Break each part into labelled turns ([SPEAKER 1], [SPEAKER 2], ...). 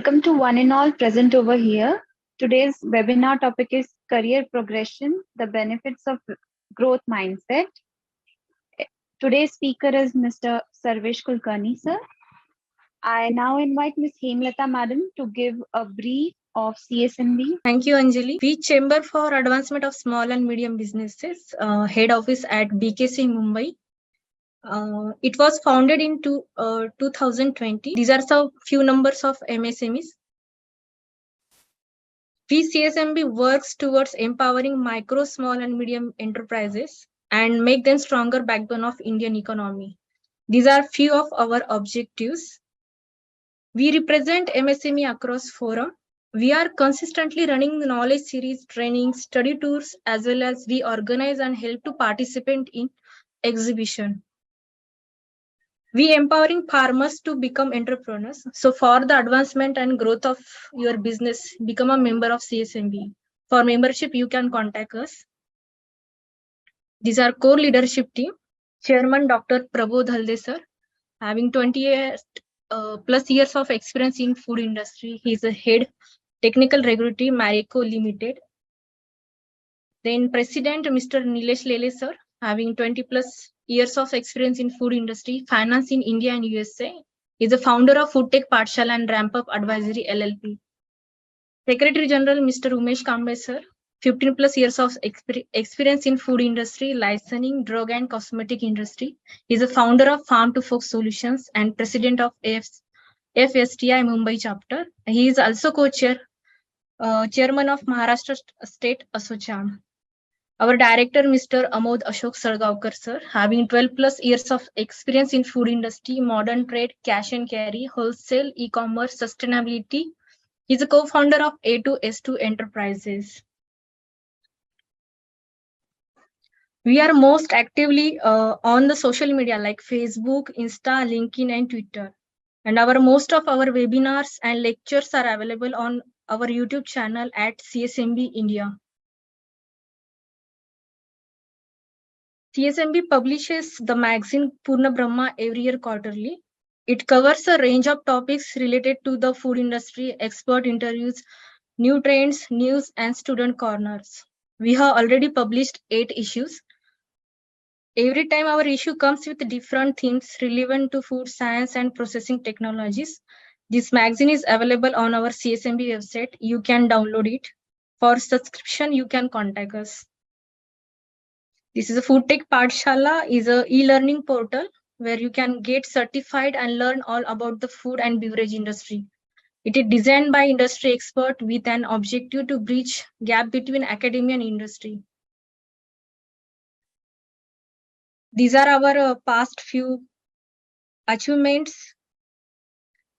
[SPEAKER 1] Welcome to one and all present over here. Today's webinar topic is career progression, the benefits of growth mindset. Today's speaker is Mr. Sarvesh Kulkarni, sir. I now invite Ms. Hemlata Madam to give a brief of CSMB.
[SPEAKER 2] Thank you, Anjali. We Chamber for Advancement of Small and Medium Businesses, head office at BKC Mumbai. It was founded in 2020. These are some few numbers of MSMEs. CSMB works towards empowering micro, small and medium enterprises and make them stronger backbone of Indian economy. These are few of our objectives. We represent MSME across forum. We are consistently running the knowledge series, training, study tours, as well as we organize and help to participate in exhibition. We empowering farmers to become entrepreneurs. So for the advancement and growth of your business, become a member of CSMB. For membership, you can contact us. These are core leadership team. Chairman Dr. Prabodh Halde sir, having 28 plus years of experience in food industry. He is a head technical regulatory Marico Limited. Then President Mr. Nilesh Lele sir, having 20 plus years of experience in food industry, finance in India and USA. Is the founder of Food Tech Pathshala and Ramp Up Advisory LLP. Secretary General Mr. Umesh Kamble sir, 15 plus years of experience in food industry, licensing, drug and cosmetic industry. He is the founder of Farm to Fork Solutions and president of FSTI Mumbai chapter. He is also co-chair, chairman of Maharashtra State Association. Our director, Mr. Amod Ashok Sargaonkar sir, having 12 plus years of experience in food industry, modern trade, cash and carry, wholesale, e-commerce, sustainability. He's a co-founder of A2S2 Enterprises. We are most actively on the social media like Facebook, Insta, LinkedIn, and Twitter. And most of our webinars and lectures are available on our YouTube channel at CSMB India. CSMB publishes the magazine Purna Brahma every year quarterly. It covers a range of topics related to the food industry, expert interviews, new trends, news, and student corners. We have already published 8 issues. Every time our issue comes with different themes relevant to food science and processing technologies. This magazine is available on our CSMB website. You can download it. For subscription, you can contact us. This is a Food Tech Pathshala, is a e-learning portal where you can get certified and learn all about the food and beverage industry. It is designed by industry expert with an objective to bridge gap between academia and industry. These are our past few achievements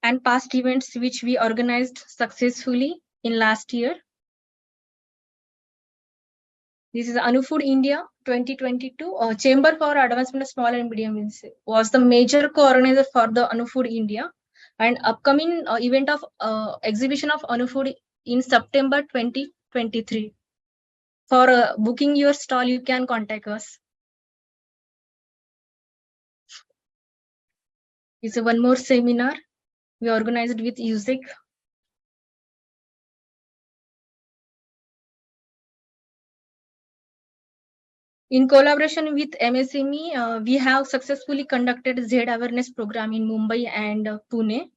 [SPEAKER 2] and past events which we organized successfully in last year. This is Anufood India 2022. Chamber for Advancement of Small and Medium Business was the major co-organizer for the Anufood India and upcoming event of exhibition of Anufood in September 2023. For booking your stall, you can contact us. It's one more seminar we organized with USEC. In collaboration with MSME, we have successfully conducted Z awareness program in Mumbai and Pune.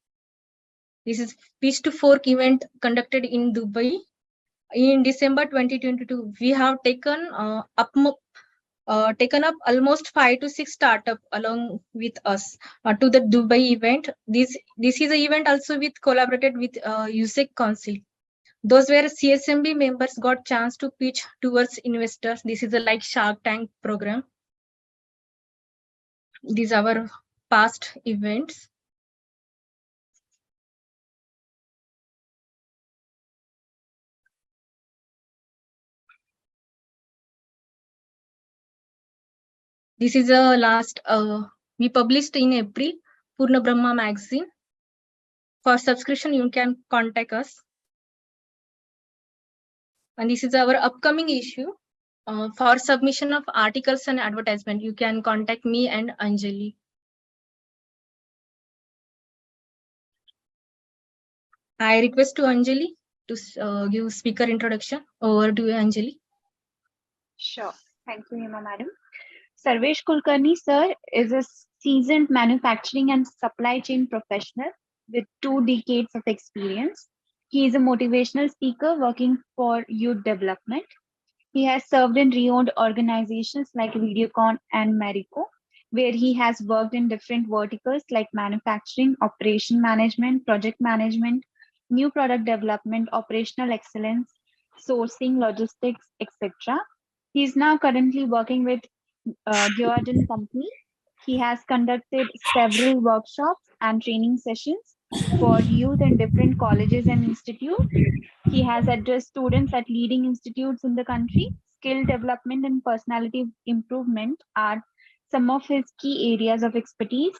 [SPEAKER 2] This is Pitch to Fork event conducted in Dubai. In December 2022, we have taken up almost 5 to 6 startups along with us to the Dubai event. This is an event also with collaborated with USEC Council. Those where CSMB members got chance to pitch towards investors. This is a like Shark Tank program. These are our past events. This is a last, we published in April, Purna Brahma magazine. For subscription, you can contact us. And this is our upcoming issue. For submission of articles and advertisement, you can contact me and Anjali. I request to Anjali to give speaker introduction. Over to you, Anjali.
[SPEAKER 1] Sure. Thank you, Hema Madam. Sarvesh Kulkarni, sir, is a seasoned manufacturing and supply chain professional with 2 decades of experience. He is a motivational speaker working for youth development. He has served in renowned organizations like Videocon and Marico, where he has worked in different verticals like manufacturing, operation management, project management, new product development, operational excellence, sourcing, logistics, etc. He is now currently working with Jordan Company. He has conducted several workshops and training sessions for youth in different colleges and institutes. He has addressed students at leading institutes in the country. Skill development and personality improvement are some of his key areas of expertise.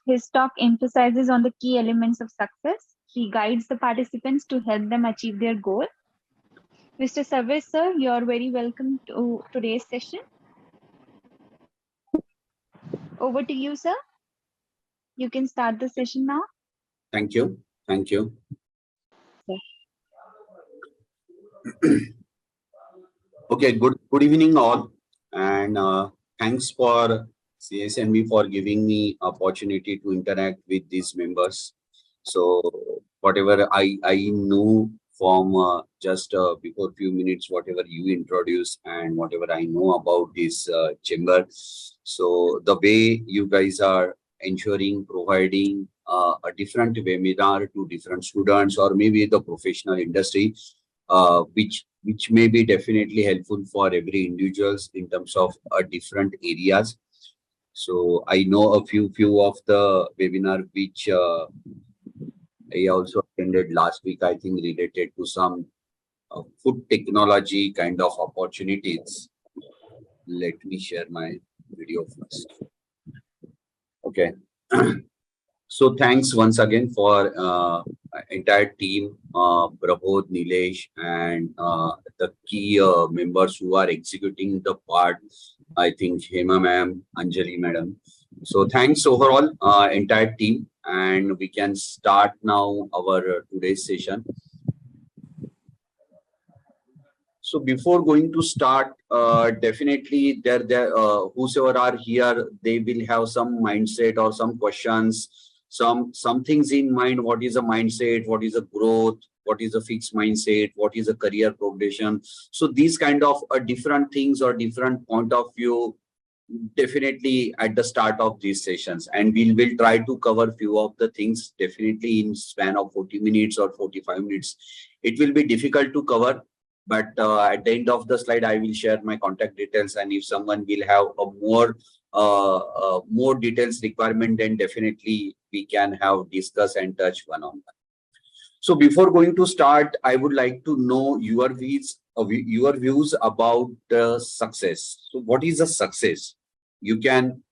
[SPEAKER 1] His talk emphasizes on the key elements of success. He guides the participants to help them achieve their goal. Mr. Sarvesh, sir, you are very welcome to today's session. Over to you, sir. You can start the session now.
[SPEAKER 3] Thank you. Thank you. Okay, good evening all, and thanks for CSNB for giving me opportunity to interact with these members. So whatever I know from just before few minutes, whatever you introduced and whatever I know about this chamber. So the way you guys are ensuring providing a different webinar to different students or maybe the professional industry, which may be definitely helpful for every individuals in terms of different areas. So I know a few of the webinar which I also attended last week, I think related to some food technology kind of opportunities. Let me share my video first. Okay. So thanks once again for entire team, Prabodh, Nilesh, and the key members who are executing the part. I think Hema ma'am, Anjali madam. So thanks overall, entire team, and we can start now our today's session. So before going to start, definitely whosoever are here, they will have some mindset or some questions, some things in mind. What is a mindset? What is a growth? What is a fixed mindset? What is a career progression? So these kind of different things or different point of view, definitely at the start of these sessions, and we will try to cover few of the things definitely in span of 40 minutes or 45 minutes. It will be difficult to cover, but at the end of the slide I will share my contact details, and if someone will have a more details requirement, then definitely we can have discuss and touch one-on-one. So before going to start, I would like to know your views about success. So what is a success? You can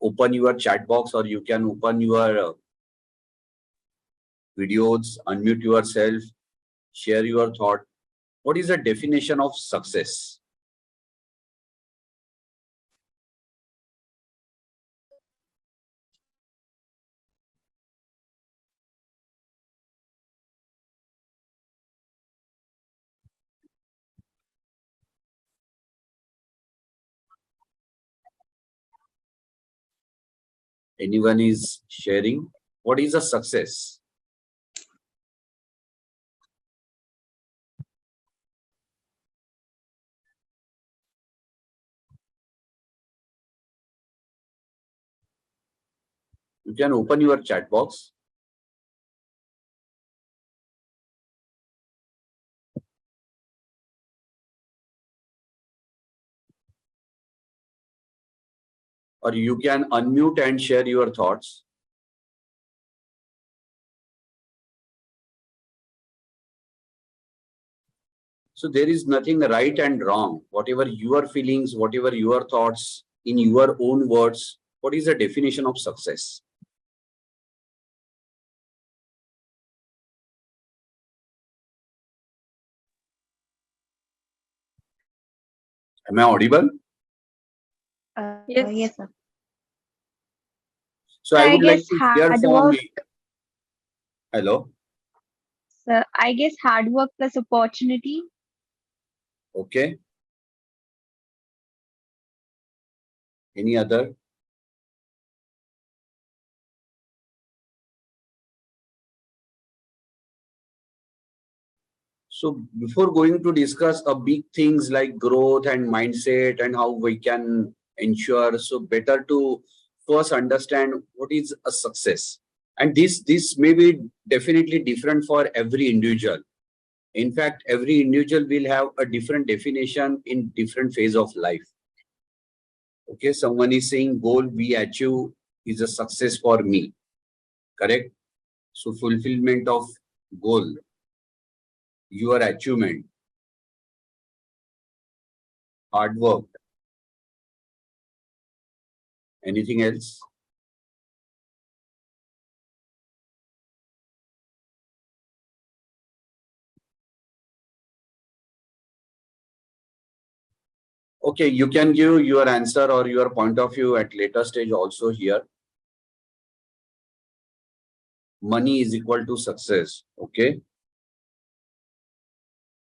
[SPEAKER 3] open your chat box or you can open your videos, unmute yourself, share your thought. What is the definition of success? Anyone is sharing? What is a success? You can open your chat box. Or you can unmute and share your thoughts. So there is nothing right and wrong. Whatever your feelings, whatever your thoughts in your own words, what is the definition of success? Am I audible?
[SPEAKER 1] Yes, sir.
[SPEAKER 3] So
[SPEAKER 1] So
[SPEAKER 3] I
[SPEAKER 1] I
[SPEAKER 3] would like
[SPEAKER 1] guess
[SPEAKER 3] to hear
[SPEAKER 1] hard
[SPEAKER 3] from
[SPEAKER 1] work.
[SPEAKER 3] me. Hello.
[SPEAKER 1] I guess hard work plus opportunity.
[SPEAKER 3] Okay. Any other? So before going to discuss a big things like growth and mindset and how we can ensure, so better to first understand what is a success. And this may be definitely different for every individual. In fact, every individual will have a different definition in different phase of life. Okay, someone is saying goal we achieve is a success for me. Correct? So fulfillment of goal, your achievement, hard work. Anything else? Okay, you can give your answer or your point of view at later stage also here. Money is equal to success. Okay.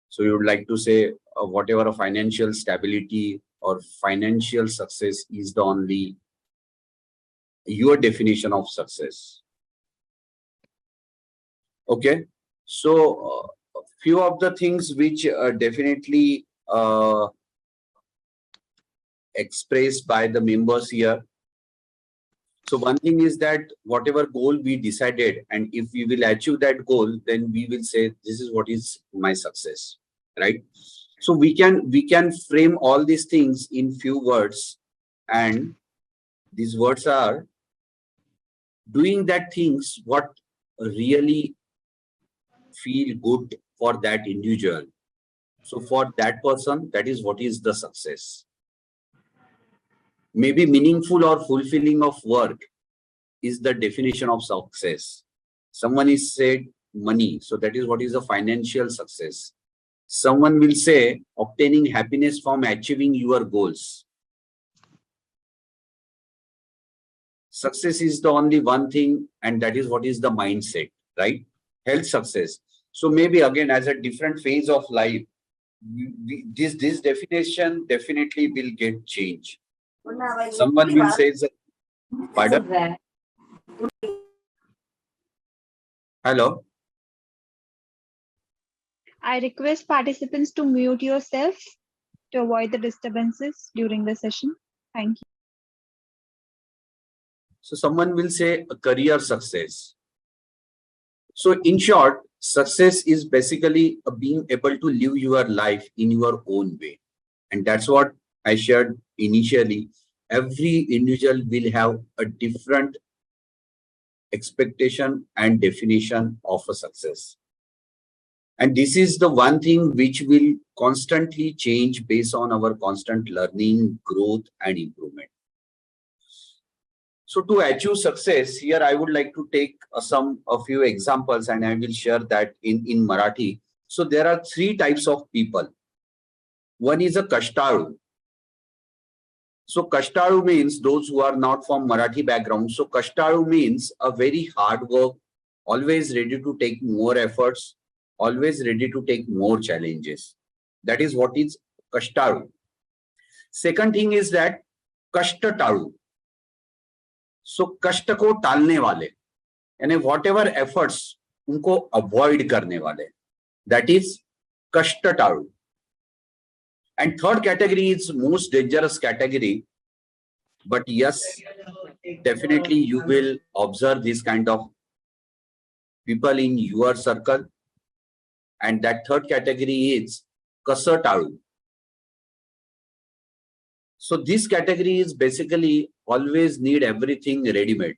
[SPEAKER 3] So you would like to say whatever a financial stability or financial success is the only your definition of success. Okay. So few of the things which definitely expressed by the members here. So one thing is that whatever goal we decided, and if we will achieve that goal, then we will say this is what is my success, right? So we can frame all these things in few words, and these words are doing that things what really feel good for that individual. So for that person, that is what is the success. Maybe meaningful or fulfilling of work is the definition of success. Someone is said money, so that is what is a financial success. Someone will say obtaining happiness from achieving your goals. Success is the only one thing, and that is what is the mindset, right? Health success. So maybe again, as a different phase of life, this definition definitely will get changed. Someone will say, pardon? Hello.
[SPEAKER 1] I request participants to mute yourself to avoid the disturbances during the session. Thank you.
[SPEAKER 3] So someone will say a career success. So in short, success is basically being able to live your life in your own way. And that's what I shared initially. Every individual will have a different expectation and definition of a success. And this is the one thing which will constantly change based on our constant learning, growth, and improvement. So to achieve success, here I would like to take a few examples, and I will share that in Marathi. So there are three types of people. One is a Kashtaru. So Kashtaru means those who are not from Marathi background. So Kashtaru means a very hard work, always ready to take more efforts, always ready to take more challenges. That is what is Kashtaru. Second thing is that Kashtataru. So कष्ट को टालने वाले यानी whatever efforts उनको avoid करने वाले, that is कष्टटाळू. And third category is most dangerous category, but yes, definitely you will observe this kind of people in your circle. And that third category is kasataळू. So this category is basically always need everything ready-made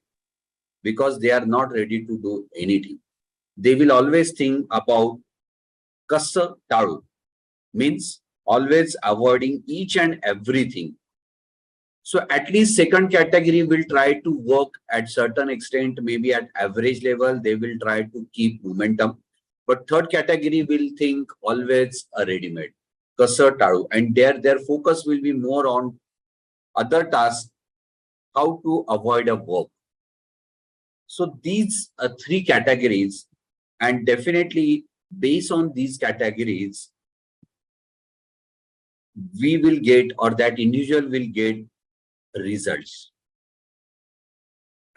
[SPEAKER 3] because they are not ready to do anything. They will always think about kasa taru, means always avoiding each and everything. So at least second category will try to work at certain extent, maybe at average level, they will try to keep momentum. But third category will think always a ready-made, kasa taru, and their focus will be more on other tasks, how to avoid a work. So these are three categories, and definitely based on these categories, we will get, or that individual will get results.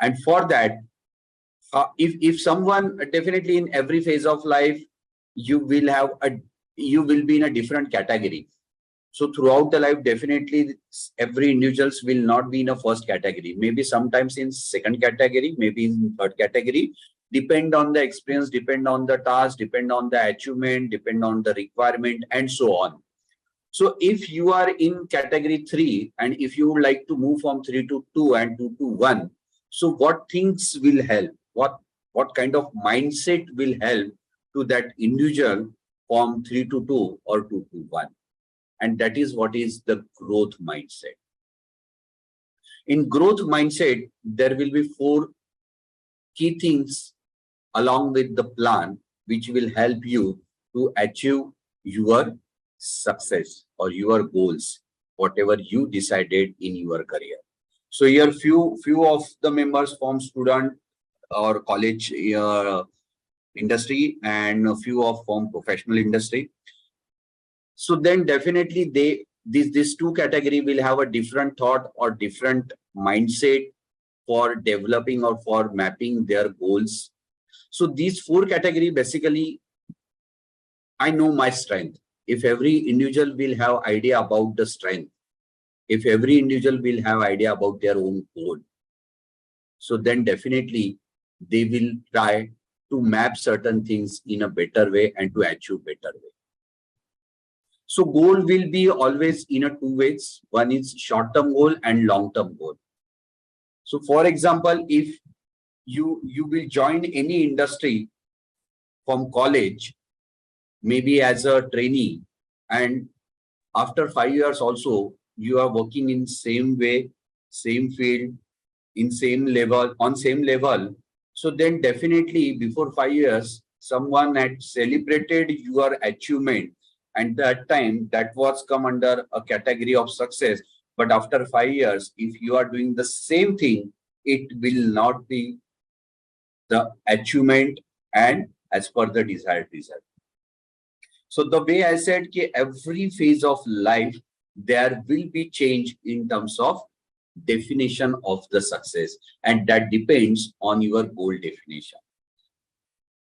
[SPEAKER 3] And for that, if someone, definitely in every phase of life, you will be in a different category. So throughout the life, definitely every individuals will not be in a first category. Maybe sometimes in second category, maybe in third category. Depend on the experience, depend on the task, depend on the achievement, depend on the requirement, and so on. So if you are in category 3, and if you would like to move from 3 to 2 and 2 to 1, so what things will help? What kind of mindset will help to that individual from 3 to 2 or 2 to 1? And that is what is the growth mindset. In growth mindset, there will be 4 key things along with the plan, which will help you to achieve your success or your goals, whatever you decided in your career. So here few of the members from student or college industry, and a few of from professional industry. So then definitely these 2 category will have a different thought or different mindset for developing or for mapping their goals. So these 4 category, basically, I know my strength. If every individual will have idea about the strength, if every individual will have idea about their own goal, so then definitely they will try to map certain things in a better way and to achieve better way. So goal will be always in a 2 ways. One is short-term goal and long-term goal. So for example, if you will join any industry from college, maybe as a trainee, and after 5 years also you are working in same way, same field, in same level, on same level. So then definitely before 5 years, someone had celebrated your achievement, and that time that was come under a category of success. But after 5 years, if you are doing the same thing, it will not be the achievement and as per the desired result. So the way I said, every phase of life, there will be change in terms of definition of the success, and that depends on your goal definition.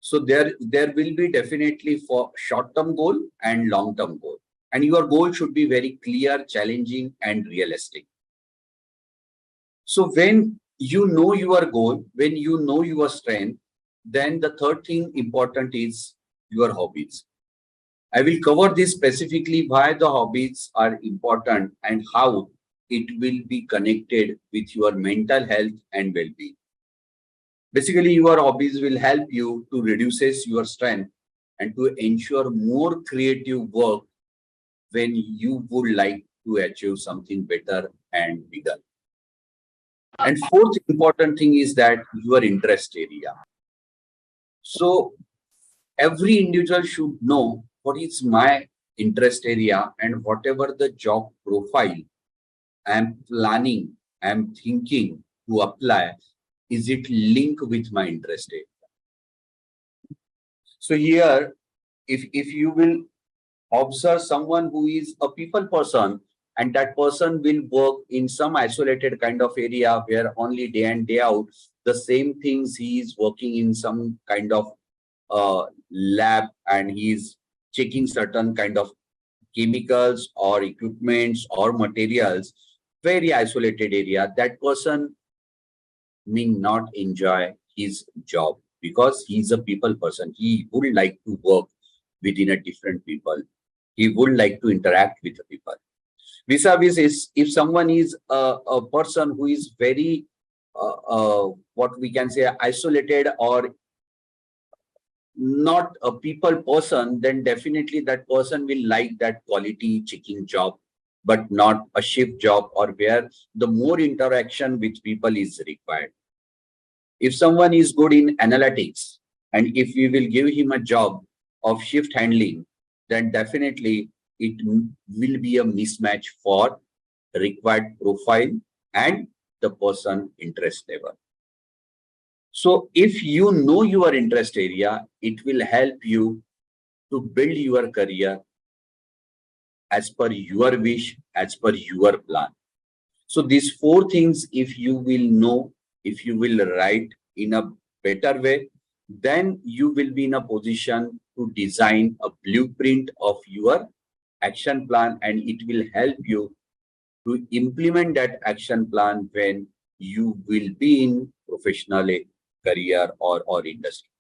[SPEAKER 3] So there will be definitely for short-term goal and long-term goal, and your goal should be very clear, challenging, and realistic. So when you know your goal, when you know your strength, then the third thing important is your hobbies. I will cover this specifically, why the hobbies are important and how it will be connected with your mental health and well-being. Basically, your hobbies will help you to reduce your strength and to ensure more creative work when you would like to achieve something better and bigger. And fourth important thing is that your interest area. So every individual should know what is my interest area, and whatever the job profile I'm planning, I'm thinking to apply, is it linked with my interest area? So here, if you will observe someone who is a people person, and that person will work in some isolated kind of area where only day in day out the same things, he is working in some kind of lab, and he is checking certain kind of chemicals or equipments or materials, very isolated area, that person may not enjoy his job because he's a people person. He would like to work within a different people. He would like to interact with the people. Vis-a-vis is if someone is a person who is very what we can say isolated or not a people person, then definitely that person will like that quality checking job, but not a shift job or where the more interaction with people is required. If someone is good in analytics, and if we will give him a job of shift handling, then definitely it will be a mismatch for required profile and the person interest level. So if you know your interest area, it will help you to build your career as per your wish, as per your plan. So these four things, if you will know, if you will write in a better way, then you will be in a position to design a blueprint of your action plan, and it will help you to implement that action plan when you will be in professional career or industry.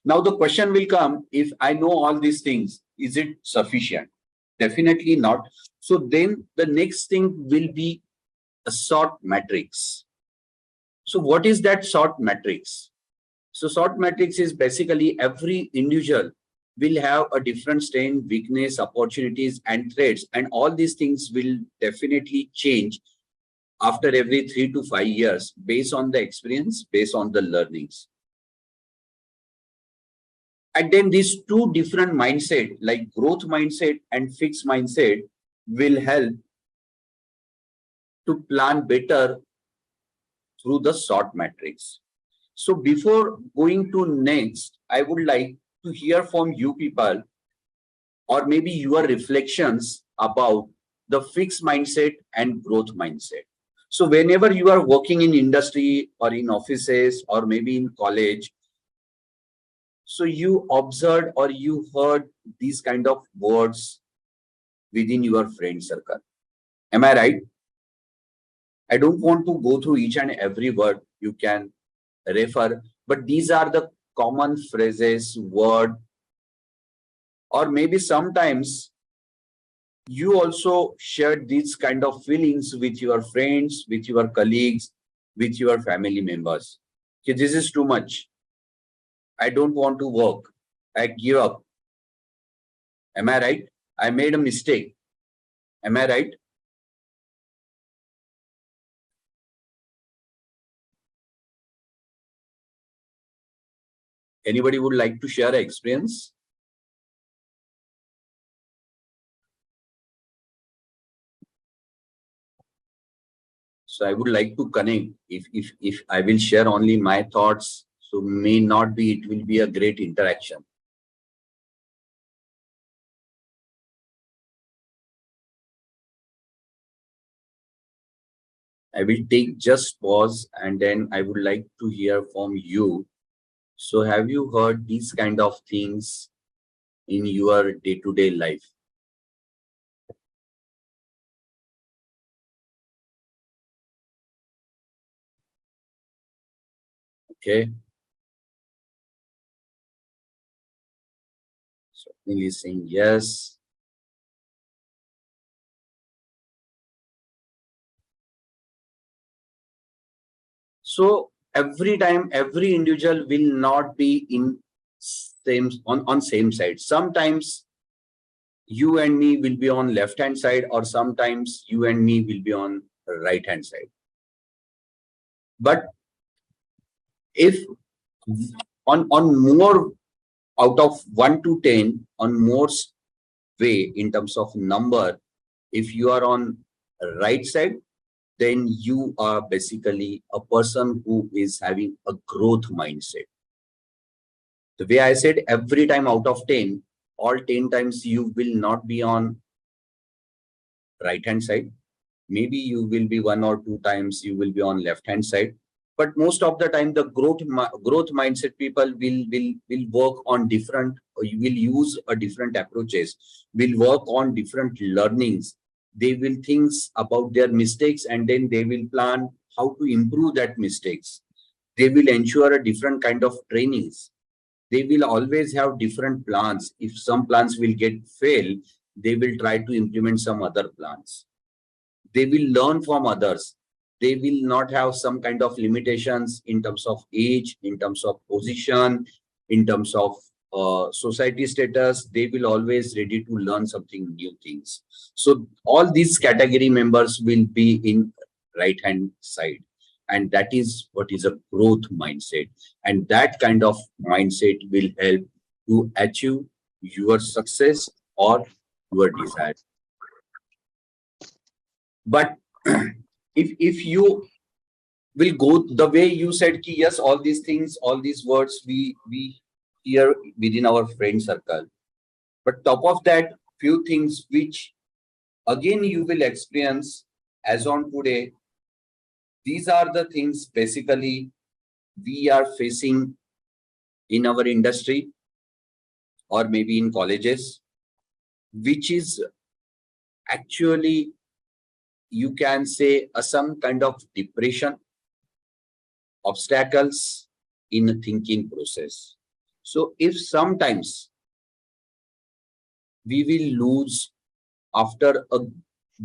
[SPEAKER 3] Now the question will come, if I know all these things, is it sufficient? Definitely not. So then the next thing will be a SWOT matrix. So what is that SWOT matrix? So SWOT matrix is basically every individual will have a different strength, weakness, opportunities, and threats, and all these things will definitely change after every 3 to 5 years based on the experience, based on the learnings. And then these two different mindset, like growth mindset and fixed mindset, will help to plan better through the SWOT matrix. So before going to next, I would like to hear from you people, or maybe your reflections about the fixed mindset and growth mindset. So whenever you are working in industry or in offices or maybe in college, so you observed or you heard these kind of words within your friend circle. Am I right? I don't want to go through each and every word. You can refer, but these are the common phrases, word, or maybe sometimes you also shared these kind of feelings with your friends, with your colleagues, with your family members. Okay, this is too much. I don't want to work. I give up. Am I right? I made a mistake. Am I right? Anybody would like to share an experience? So I would like to connect. If I will share only my thoughts, so may not be, it will be a great interaction. I will take just pause and then I would like to hear from you. So have you heard these kind of things in your day-to-day life? Okay. So Neil saying yes. So every time, every individual will not be in same on same side. Sometimes you and me will be on left hand side, or sometimes you and me will be on right hand side. But if on more, out of 1 to 10, on more way in terms of number, if you are on right side, then you are basically a person who is having a growth mindset. The way I said, every time out of 10, all 10 times you will not be on right hand side. Maybe you will be 1 or 2 times you will be on left hand side. But most of the time, the growth mindset people will work on different, or you will use a different approaches, will work on different learnings. They will think about their mistakes and then they will plan how to improve that mistakes. They will ensure a different kind of trainings. They will always have different plans. If some plans will get fail, they will try to implement some other plans. They will learn from others. They will not have some kind of limitations in terms of age, in terms of position, in terms of society status. They will always ready to learn something new things. So all these category members will be in right hand side, and that is what is a growth mindset, and that kind of mindset will help to achieve your success or your desire. But if you will go the way you said, ki yes, all these things, all these words we here within our friend circle. But top of that, few things which again you will experience as on today. These are the things basically we are facing in our industry or maybe in colleges, which is actually, you can say, some kind of depression, obstacles in the thinking process. So if sometimes we will lose after a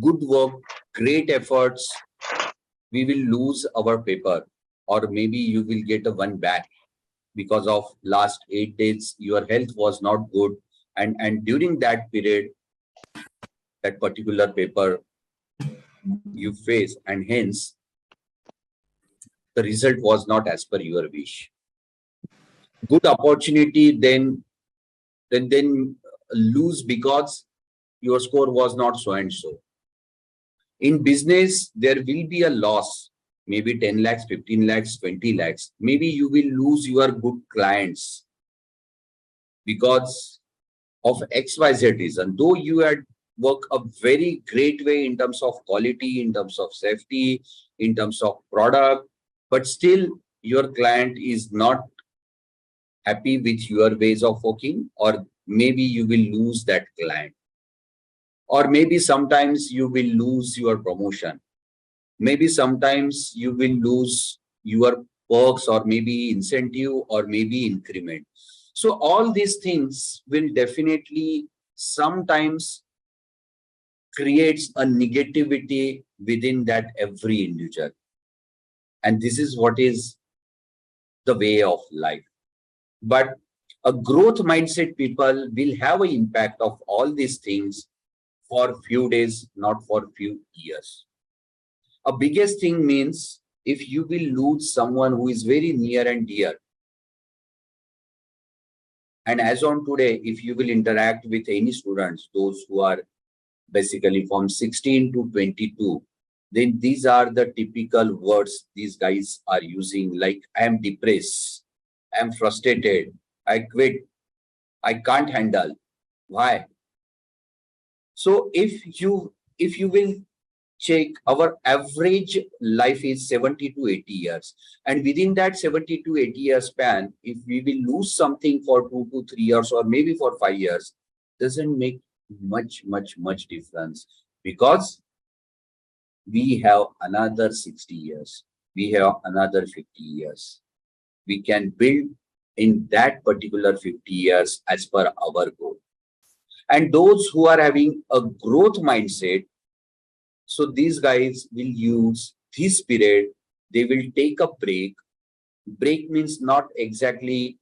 [SPEAKER 3] good work, great efforts, we will lose our paper, or maybe you will get a one back because of last 8 days your health was not good, and during that period that particular paper you face, and hence the result was not as per your wish. Good opportunity then lose because your score was not so and so. In business, there will be a loss, maybe 10 lakhs, 15 lakhs, 20 lakhs. Maybe you will lose your good clients because of XYZ reason. Though you had worked a very great way in terms of quality, in terms of safety, in terms of product, but still your client is not happy with your ways of working, or maybe you will lose that client. Or maybe sometimes you will lose your promotion. Maybe sometimes you will lose your perks, or maybe incentive, or maybe increment. So all these things will definitely sometimes creates a negativity within that every individual. And this is what is the way of life. But a growth mindset people will have an impact of all these things for few days, not for few years. A biggest thing means if you will lose someone who is very near and dear, and as on today, if you will interact with any students, those who are basically from 16 to 22, then these are the typical words these guys are using, like I am depressed, I am frustrated, I quit, I can't handle. Why? So if you will check, our average life is 70 to 80 years, and within that 70 to 80 years span, if we will lose something for 2 to 3 years or maybe for 5 years, doesn't make much difference, because we have another 60 years, we have another 50 years, we can build in that particular 50 years as per our goal. And those who are having a growth mindset, so these guys will use this period, they will take a break. Break means not exactly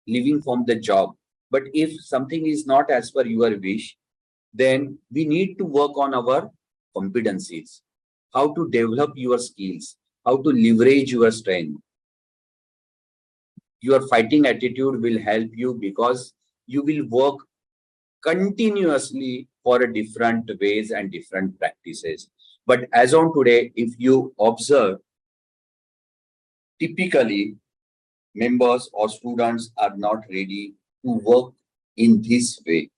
[SPEAKER 3] leaving from the job, but if something is not as per your wish, then we need to work on our competencies, how to develop your skills, how to leverage your strength. Your fighting attitude will help you, because you will work continuously for a different ways and different practices. But as on today, if you observe, typically members or students are not ready to work in this way.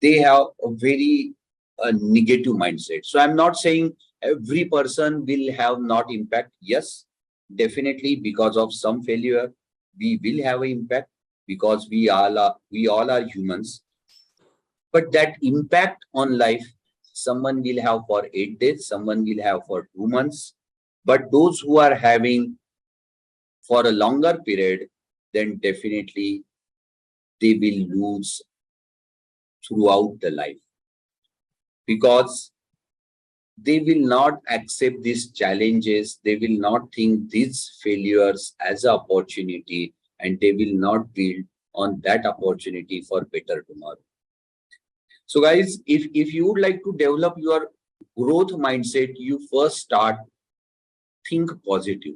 [SPEAKER 3] They have a very negative mindset. So I'm not saying every person will have not impact. Yes, definitely, because of some failure, we will have an impact, because we all are humans. But that impact on life, someone will have for 8 days, someone will have for 2 months. But those who are having for a longer period, then definitely they will lose throughout the life, because they will not accept these challenges, they will not think these failures as an opportunity, and they will not build on that opportunity for better tomorrow. So guys, if you would like to develop your growth mindset, you first start think positive.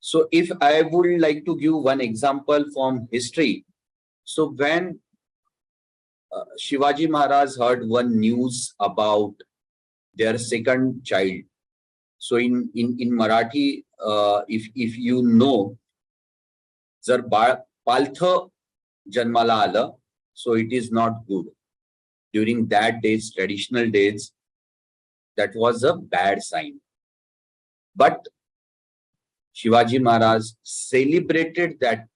[SPEAKER 3] So if I would like to give one example from history, so when Shivaji Maharaj heard one news about their second child. So in Marathi, if you know, जर बाळ पालथं जन्माला आलं, so it is not good. During that days, traditional days, that was a bad sign. But Shivaji Maharaj celebrated that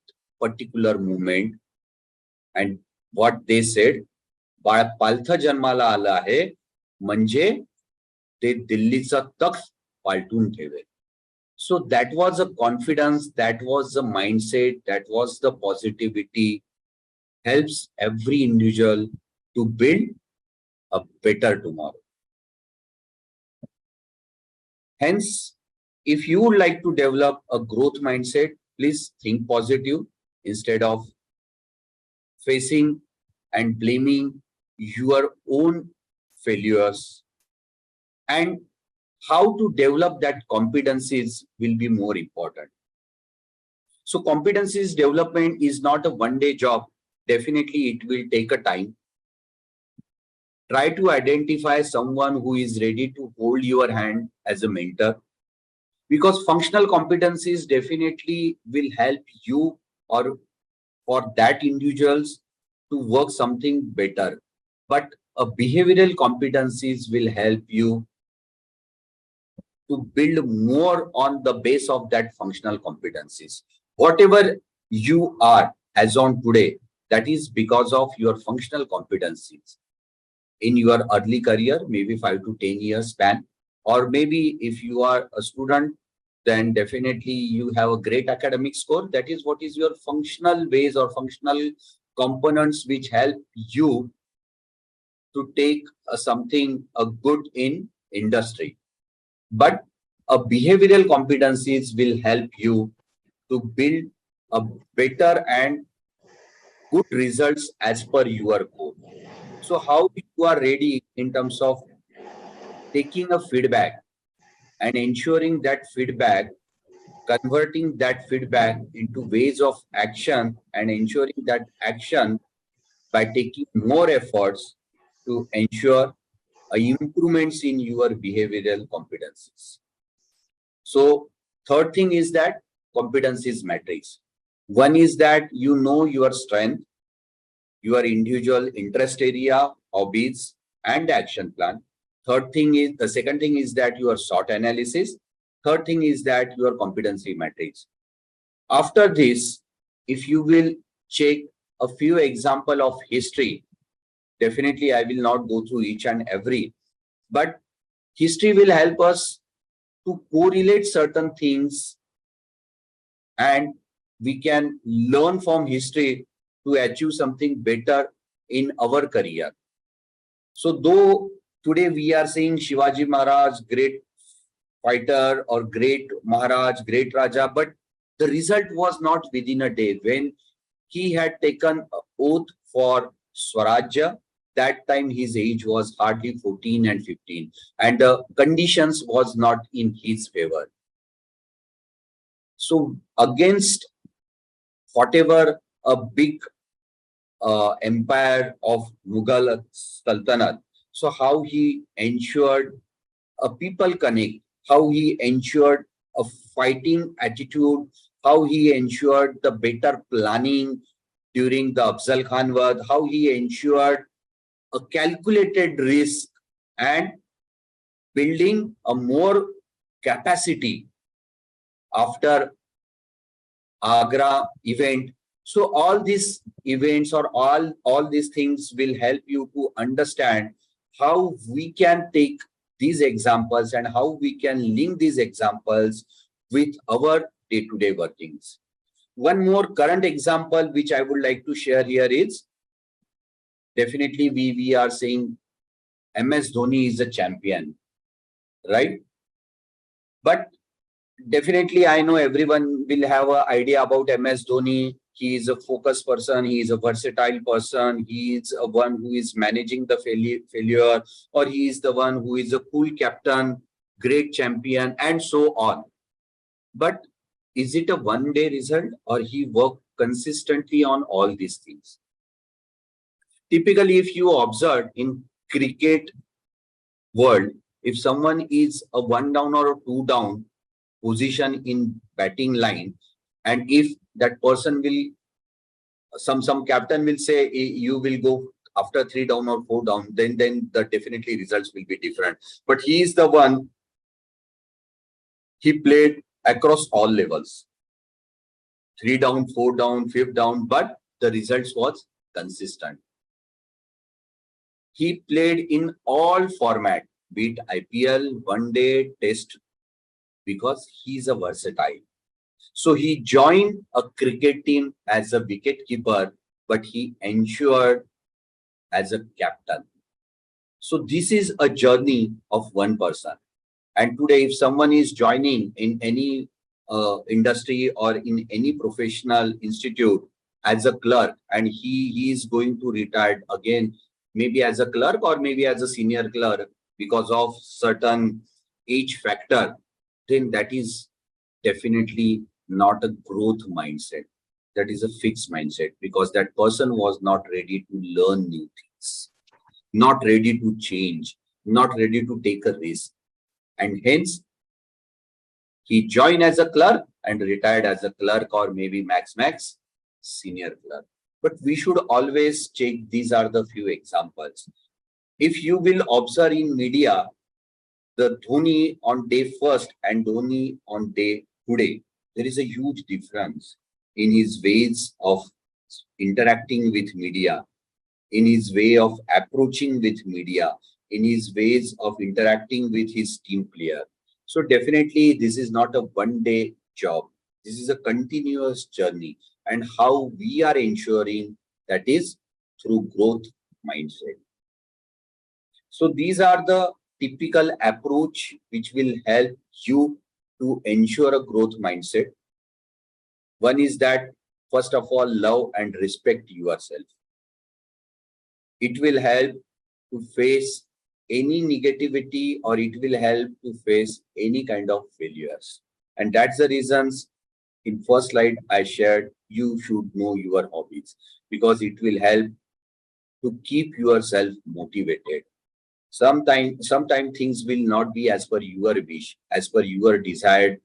[SPEAKER 3] particular moment, and what they said, बाळ पालथं जन्माला आलं आहे म्हणजे ते दिल्लीचं तख्त पालटून ठेवेल. So that was a confidence, that was the mindset, that was the positivity, helps every individual to build a better tomorrow. Hence, if you would like to develop a growth mindset, please think positive instead of facing and blaming your own failures. And how to develop that competencies will be more important. So competencies development is not a one-day job. Definitely it will take a time. Try to identify someone who is ready to hold your hand as a mentor, because functional competencies definitely will help you or for that individuals to work something better. But a behavioral competencies will help you to build more on the base of that functional competencies. Whatever you are as on today, that is because of your functional competencies in your early career, maybe 5 to 10 years span, or maybe if you are a student, then definitely you have a great academic score. That is what is your functional ways or functional components which help you to take something good in industry. But a behavioral competencies will help you to build a better and good results as per your goal. So how you are ready in terms of taking a feedback and ensuring that feedback, converting that feedback into ways of action and ensuring that action by taking more efforts to ensure improvements in your behavioral competencies. So third thing is that competencies matrix. One is that you know your strength, your individual interest area, hobbies, and action plan. The second thing is that your SWOT analysis. Third thing is that your competency matrix. After this, if you will check a few example of history, definitely I will not go through each and every, but history will help us to correlate certain things and we can learn from history to achieve something better in our career. So though today we are saying Shivaji Maharaj, great fighter, or great Maharaj, great Raja, but the result was not within a day. When he had taken an oath for Swarajya, that time his age was hardly 14 and 15, and the conditions was not in his favor. So against whatever a big empire of Mughal Sultanate, so how he ensured a people connect, how he ensured a fighting attitude, how he ensured the better planning during the Afzal Khan Wad, how he ensured a calculated risk and building a more capacity after Agra event. So all these events or all these things will help you to understand how we can take these examples and how we can link these examples with our day-to-day workings. One more current example which I would like to share here is, definitely we are saying MS Dhoni is a champion, right? But definitely I know everyone will have an idea about MS Dhoni. He is a focused person, he is a versatile person, he is a one who is managing the failure, or he is the one who is a cool captain, great champion, and so on. But is it a one-day result, or he worked consistently on all these things? Typically, if you observe in cricket world, if someone is a 1 down or a 2 down position in batting line, and if that person will, some captain will say, you will go after 3 down or 4 down, then the definitely results will be different. But he is the one, he played across all levels, 3 down, 4 down, 5th down, but the results was consistent. He played in all format, be it IPL, one day, test, because he's a versatile. So he joined a cricket team as a wicket keeper, but he ensured as a captain. So this is a journey of one person. And today, if someone is joining in any industry or in any professional institute as a clerk, and he is going to retire again, maybe as a clerk or maybe as a senior clerk because of certain age factor, then that is definitely not a growth mindset. That is a fixed mindset, because that person was not ready to learn new things, not ready to change, not ready to take a risk. And hence, he joined as a clerk and retired as a clerk, or maybe max senior clerk. But we should always check, these are the few examples. If you will observe in media, the Dhoni on day first and Dhoni on day today, there is a huge difference in his ways of interacting with media, in his way of approaching with media, in his ways of interacting with his team player. So definitely this is not a one-day job. This is a continuous journey. And how we are ensuring that is through growth mindset. So these are the typical approach which will help you to ensure a growth mindset. One is that, first of all, love and respect yourself. It will help to face any negativity, or it will help to face any kind of failures. And that's the reasons in first slide I shared, you should know your hobbies, because it will help to keep yourself motivated. Sometimes things will not be as per your wish, as per your desired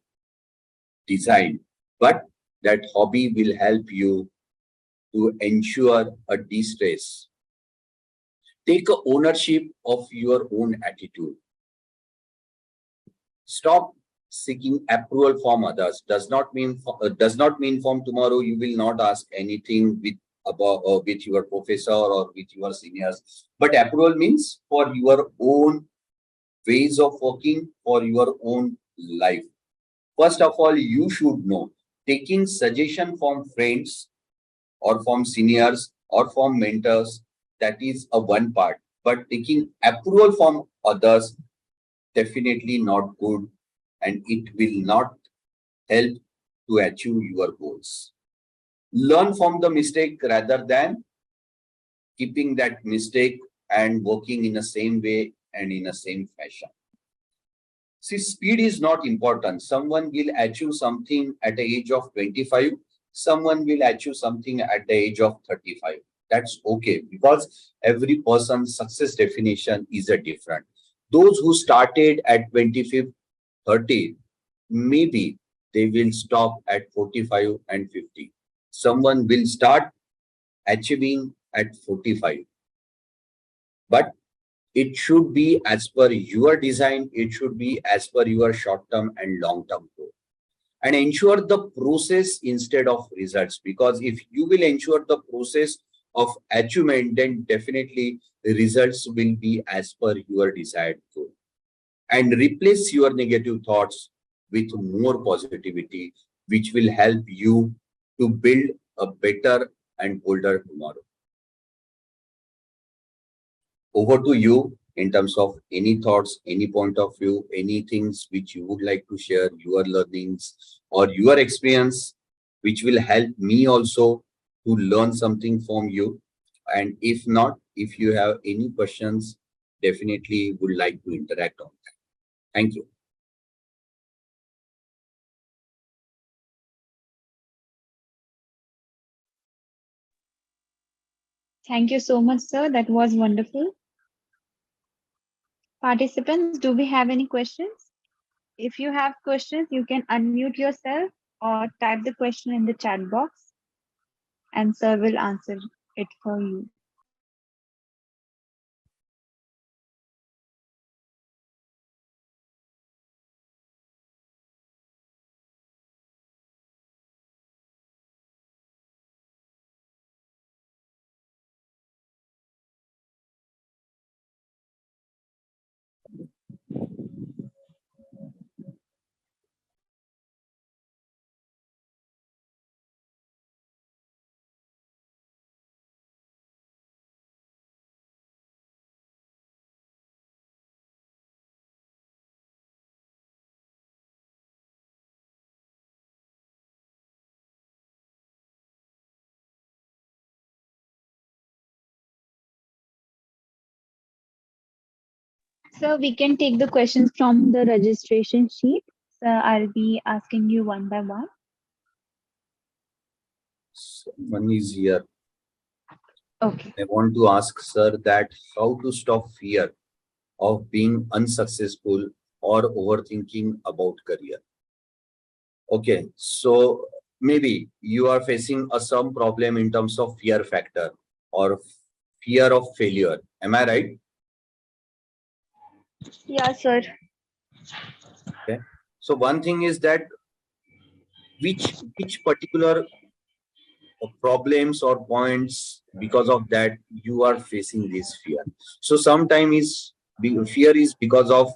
[SPEAKER 3] design, but that hobby will help you to ensure a de-stress. Take ownership of your own attitude. Stop seeking approval from others. Does not mean from tomorrow you will not ask anything with your professor or with your seniors. But approval means for your own ways of working, for your own life. First of all, you should know, taking suggestion from friends or from seniors or from mentors, that is a one part. But taking approval from others, definitely not good, and it will not help to achieve your goals. Learn from the mistake rather than keeping that mistake and working in the same way and in the same fashion. See, speed is not important. Someone will achieve something at the age of 25. Someone will achieve something at the age of 35. That's okay, because every person's success definition is a different. Those who started at 25, 30, maybe they will stop at 45 and 50. Someone will start achieving at 45. But it should be as per your design. It should be as per your short-term and long-term goal. And ensure the process instead of results. Because if you will ensure the process of achievement, then definitely the results will be as per your desired goal. And replace your negative thoughts with more positivity, which will help you to build a better and bolder tomorrow. Over to you in terms of any thoughts, any point of view, any things which you would like to share, your learnings or your experience, which will help me also to learn something from you. And if not, if you have any questions, definitely would like to interact on that. Thank you.
[SPEAKER 1] Thank you so much, sir. That was wonderful. Participants, do we have any questions? If you have questions, you can unmute yourself or type the question in the chat box and sir will answer it for you. So we can take the questions from the registration sheet. So I'll be asking you one by one.
[SPEAKER 3] One is here.
[SPEAKER 1] Okay.
[SPEAKER 3] I want to ask sir that how to stop fear of being unsuccessful or overthinking about career. Okay, so maybe you are facing some problem in terms of fear factor or fear of failure. Am I right?
[SPEAKER 2] Yeah, sir.
[SPEAKER 3] Okay. So one thing is that which particular problems or points because of that you are facing this fear. So sometimes fear is because of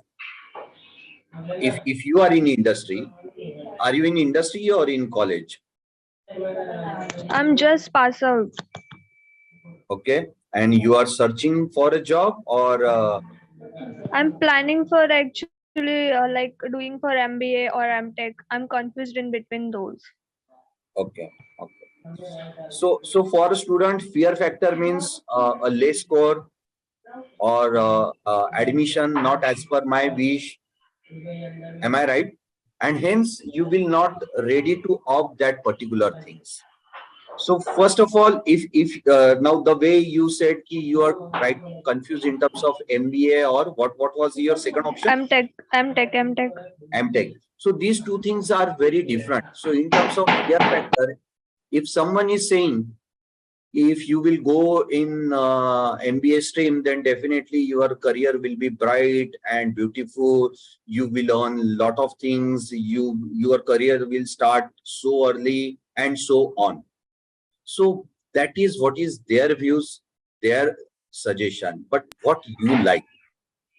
[SPEAKER 3] if you are in industry, are you in industry or in college?
[SPEAKER 2] I'm just pass out.
[SPEAKER 3] Okay, and you are searching for a job or
[SPEAKER 2] I'm planning for actually like doing for MBA or MTech. I'm confused in between those.
[SPEAKER 3] okay, okay. So for a student, fear factor means a less score or admission not as per my wish. Am I right? And hence you will not ready to opt that particular things. So first of all, if now the way you said ki you are right confused in terms of MBA or what was your second option?
[SPEAKER 2] MTech.
[SPEAKER 3] MTech. So these two things are very different. So in terms of fear factor, if someone is saying if you will go in MBA stream, then definitely your career will be bright and beautiful. You will learn lot of things. Your career will start so early and so on. So that is what is their views, their suggestion. But what you like,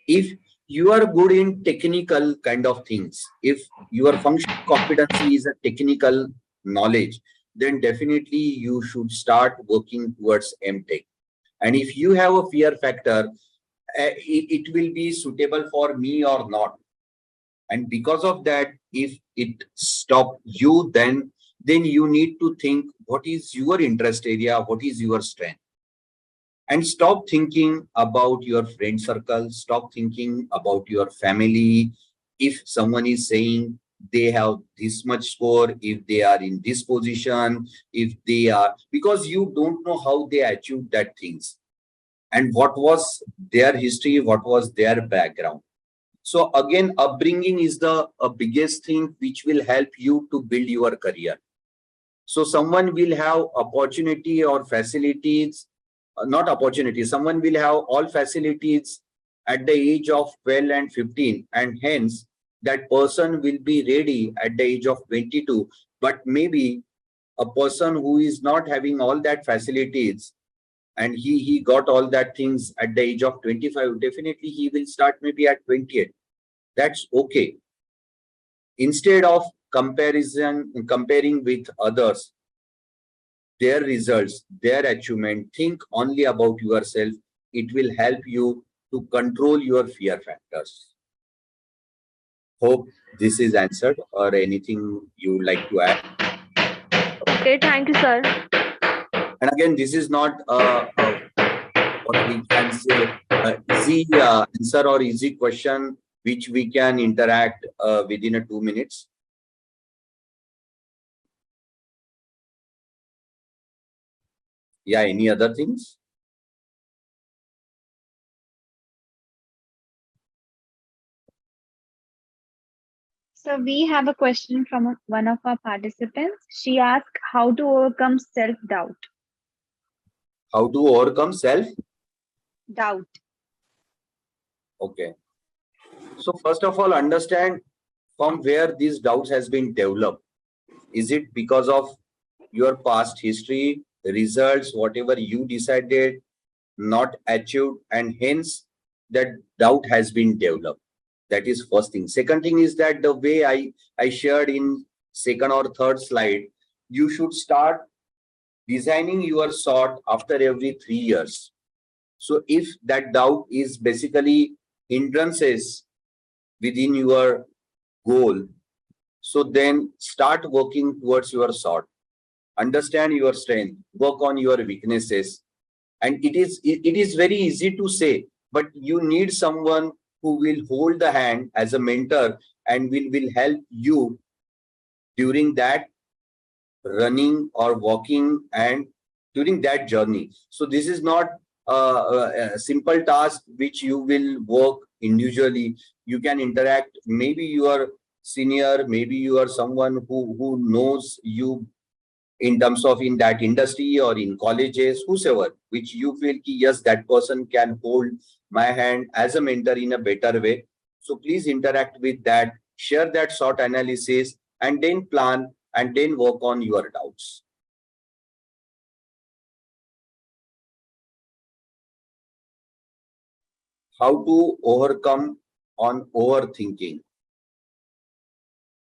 [SPEAKER 3] if you are good in technical kind of things, if your functional competency is a technical knowledge, then definitely you should start working towards MTech. And if you have a fear factor, it will be suitable for me or not. And because of that, if it stop you, then you need to think what is your interest area, what is your strength, and stop thinking about your friend circle, stop thinking about your family. If someone is saying they have this much score, if they are in this position, if they are, because you don't know how they achieved that things and what was their history, what was their background. So again, upbringing is the biggest thing which will help you to build your career. So someone will have opportunity or facilities, not opportunity, someone will have all facilities at the age of 12 and 15, and hence that person will be ready at the age of 22. But maybe a person who is not having all that facilities and he got all that things at the age of 25, definitely he will start maybe at 28. That's okay. Instead of comparing with others, their results, their achievement, think only about yourself. It will help you to control your fear factors. Hope this is answered, or anything you would like to add.
[SPEAKER 2] Okay, thank you, sir.
[SPEAKER 3] And again, this is not what we can say easy answer or easy question which we can interact within a 2 minutes. Yeah, any other things?
[SPEAKER 1] So we have a question from one of our participants. She asked how to overcome self-doubt.
[SPEAKER 3] How to overcome
[SPEAKER 1] Doubt.
[SPEAKER 3] Okay. So first of all, understand from where these doubts has been developed. Is it because of your past history, results, whatever you decided, not achieved, and hence that doubt has been developed? That is first thing. Second thing is that the way I shared in second or third slide, you should start designing your SWOT after every 3 years. So if that doubt is basically hindrances within your goal, so then start working towards your SWOT. Understand your strength, work on your weaknesses. And it is very easy to say, but you need someone who will hold the hand as a mentor and will help you during that running or walking and during that journey. So this is not a simple task which you will work individually. You can interact. Maybe you are senior, maybe you are someone who knows you in terms of in that industry or in colleges, whosoever, which you feel ki, yes, that person can hold my hand as a mentor in a better way. So please interact with that, share that SWOT analysis, and then plan and then work on your doubts. How to overcome on overthinking?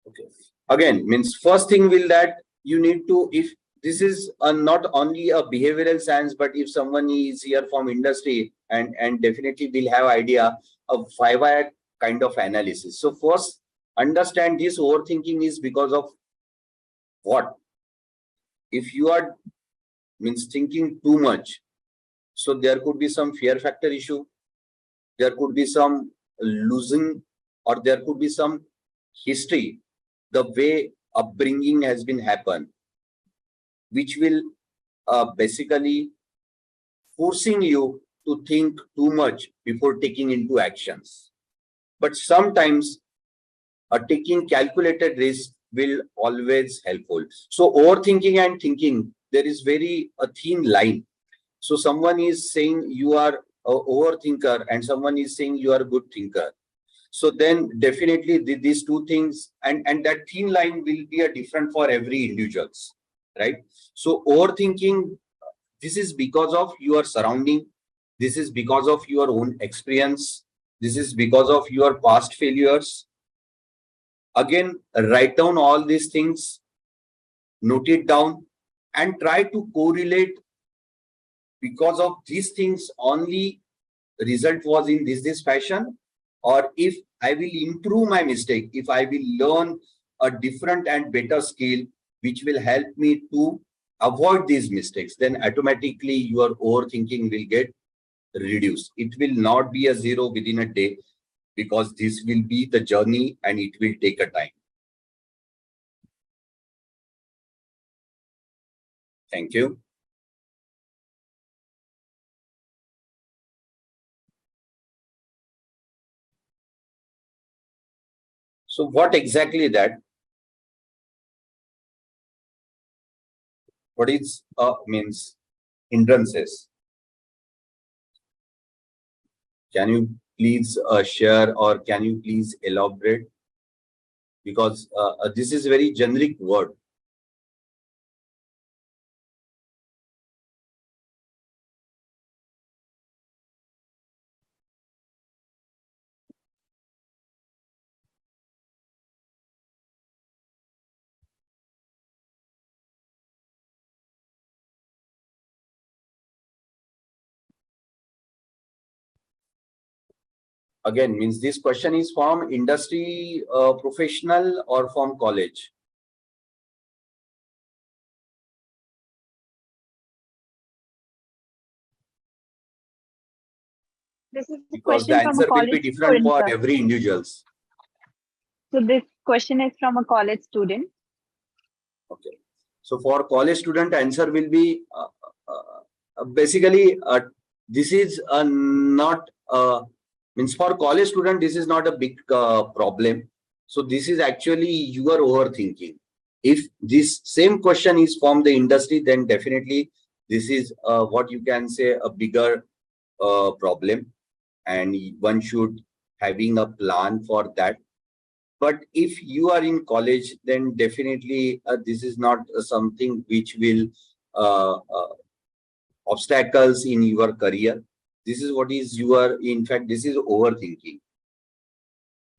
[SPEAKER 3] Okay. Again, means first thing will that you need to, if this is not only a behavioral science, but if someone is here from industry and definitely will have idea of 5 kind of analysis. So first, understand this overthinking is because of what? If you are means thinking too much, so there could be some fear factor issue, there could be some losing, or there could be some history, the way upbringing has been happened, which will basically forcing you to think too much before taking into actions. But sometimes taking calculated risk will always helpful. So overthinking and thinking, there is very a thin line. So someone is saying you are a overthinker and someone is saying you are a good thinker. So then definitely these two things and that thin line will be a different for every individuals, right? So overthinking, this is because of your surrounding, this is because of your own experience, this is because of your past failures. Again, write down all these things, note it down, and try to correlate because of these things only result was in this fashion, or if I will improve my mistake, if I will learn a different and better skill which will help me to avoid these mistakes, then automatically your overthinking will get reduced. It will not be a zero within a day, because this will be the journey and it will take a time. Thank you. So what exactly that? What is means hindrances? Can you please share, or can you please elaborate? Because this is a very generic word. Again, means this question is from industry professional or from college?
[SPEAKER 1] This is a
[SPEAKER 3] Because the
[SPEAKER 1] question from a
[SPEAKER 3] answer will be
[SPEAKER 1] college
[SPEAKER 3] different
[SPEAKER 1] student,
[SPEAKER 3] for
[SPEAKER 1] sir.
[SPEAKER 3] every individuals.
[SPEAKER 1] So this question is from a college student.
[SPEAKER 3] Okay. So for college student, answer will be basically this is not means for college student, this is not a big problem. So this is actually your overthinking. If this same question is from the industry, then definitely this is what you can say a bigger problem, and one should having a plan for that. But if you are in college, then definitely this is not something which will obstacles in your career. This is what is your, in fact, this is overthinking.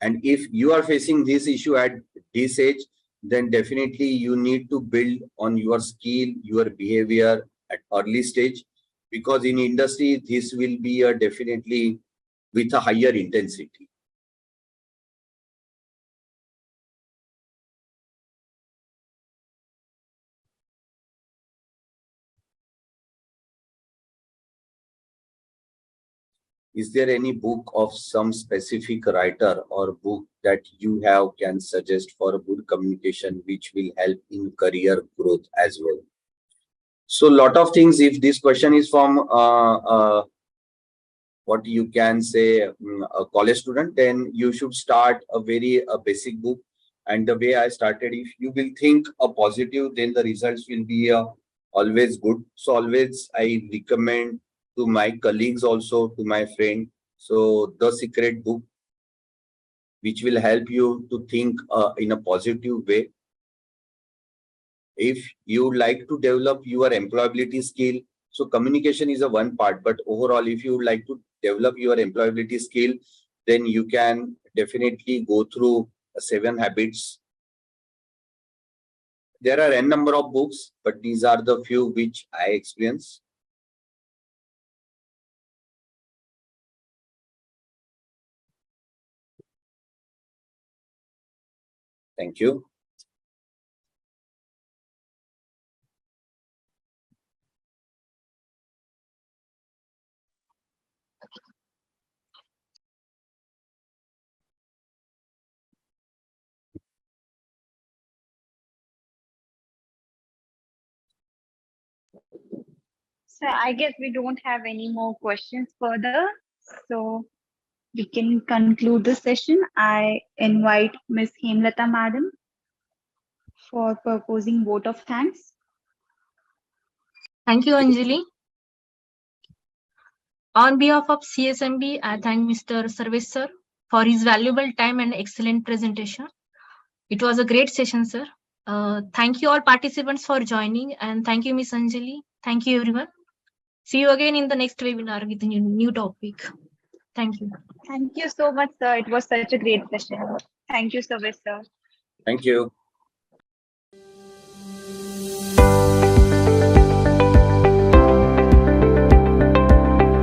[SPEAKER 3] And if you are facing this issue at this age, then definitely you need to build on your skill, your behavior at early stage, because in industry, this will be a definitely with a higher intensity. Is there any book of some specific writer or book that you have can suggest for a good communication which will help in career growth as well? So lot of things, if this question is from what you can say a college student, then you should start a very basic book. And the way I started, if you will think a positive, then the results will be always good. So always I recommend to my colleagues, also to my friend, so The Secret Book, which will help you to think in a positive way. If you like to develop your employability skill, so communication is a one part, but overall, if you would like to develop your employability skill, then you can definitely go through 7 habits. There are n number of books, but these are the few which I experience. Thank you.
[SPEAKER 1] So I guess we don't have any more questions further. So we can conclude the session. I invite Ms. Hemlata Madam for proposing vote of thanks.
[SPEAKER 2] Thank you, Anjali. On behalf of CSMB, I thank Mr. Sarvesh sir for his valuable time and excellent presentation. It was a great session, sir. Thank you all participants for joining, and thank you, Ms. Anjali. Thank you, everyone. See you again in the next webinar with a new topic. Thank you.
[SPEAKER 1] Thank you so much, sir. It was such a great session. Thank you, Sarvesh sir.
[SPEAKER 3] Thank you.